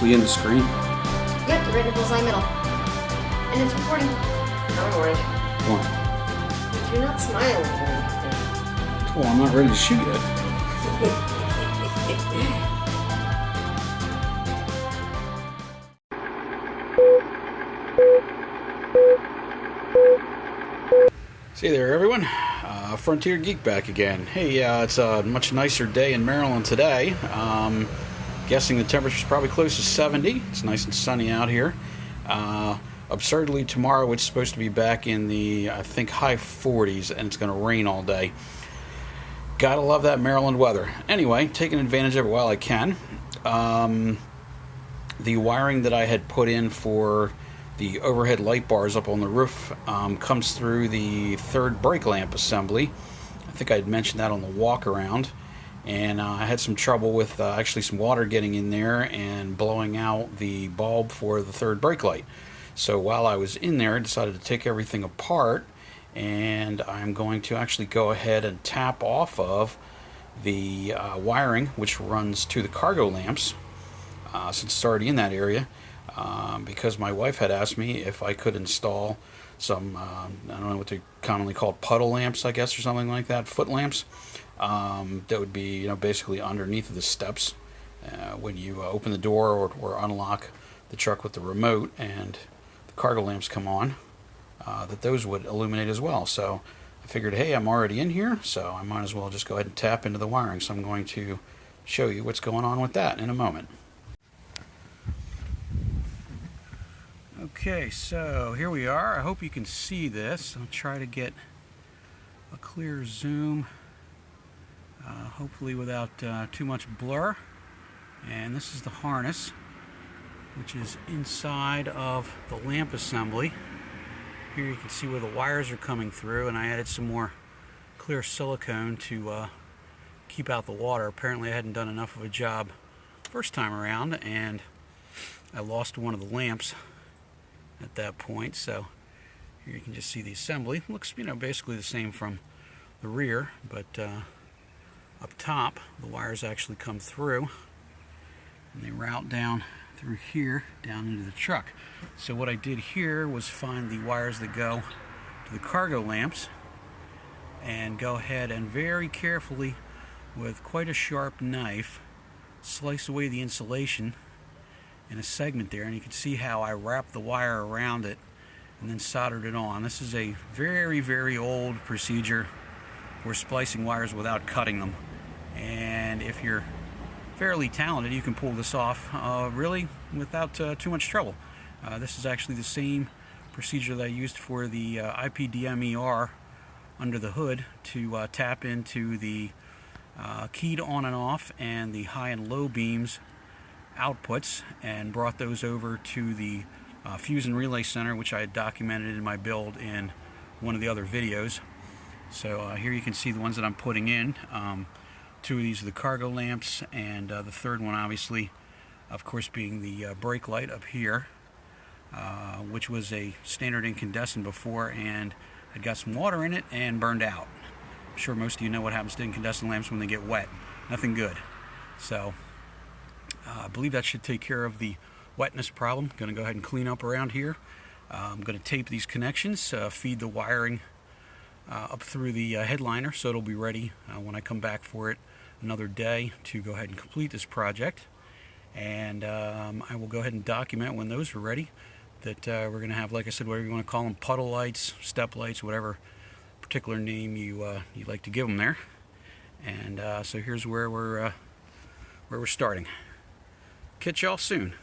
actually in the screen? Yep, the red bullseye middle. And it's recording. Don't worry. Come on. But you're not smiling. Well, I'm not ready to shoot yet. See there, everyone. Frontier Geek back again. Hey, it's a much nicer day in Maryland today. Guessing the temperature's probably close to 70. It's nice and sunny out here. Absurdly, tomorrow it's supposed to be back in the, I think, high 40s, and it's going to rain all day. Gotta love that Maryland weather. Anyway, taking advantage of it while I can. The wiring that I had put in for the overhead light bars up on the roof comes through the third brake lamp assembly. I think I had mentioned that on the walk around. And I had some trouble with actually some water getting in there and blowing out the bulb for the third brake light. So while I was in there, I decided to take everything apart, and I'm going to actually go ahead and tap off of the wiring which runs to the cargo lamps, since it's already in that area. Because my wife had asked me if I could install some, I don't know what they're commonly called, puddle lamps, I guess, or something like that, foot lamps, that would be, you know, basically underneath of the steps when you open the door or unlock the truck with the remote and the cargo lamps come on, that those would illuminate as well. So I figured, hey, I'm already in here, so I might as well just go ahead and tap into the wiring. So I'm going to show you what's going on with that in a moment. Okay, so here we are. I hope you can see this. I'll try to get a clear zoom, hopefully without too much blur. And this is the harness, which is inside of the lamp assembly. Here you can see where the wires are coming through, and I added some more clear silicone to keep out the water. Apparently I hadn't done enough of a job first time around, and I lost one of the lamps at that point. So here you can just see the assembly. It looks, you know, basically the same from the rear, but up top the wires actually come through and they route down through here down into the truck. So what I did here was find the wires that go to the cargo lamps and go ahead and very carefully, with quite a sharp knife, slice away the insulation in a segment there, and you can see how I wrapped the wire around it and then soldered it on. This is a very, very old procedure for splicing wires without cutting them, and if you're fairly talented, you can pull this off really without too much trouble. This is actually the same procedure that I used for the IPDMER under the hood to tap into the keyed on and off and the high and low beams outputs, and brought those over to the Fuse and Relay Center, which I had documented in my build in one of the other videos. So here you can see the ones that I'm putting in. Two of these are the cargo lamps, and the third one, obviously, of course, being the brake light up here, which was a standard incandescent before and had got some water in it and burned out. I'm sure most of you know what happens to incandescent lamps when they get wet. Nothing good. So I believe that should take care of the wetness problem. Going to go ahead and clean up around here. I'm going to tape these connections, feed the wiring up through the headliner, so it'll be ready when I come back for it another day to go ahead and complete this project. And I will go ahead and document when those are ready, that we're going to have, like I said, whatever you want to call them, puddle lights, step lights, whatever particular name you like to give them there. And so here's where we're starting. Catch y'all soon.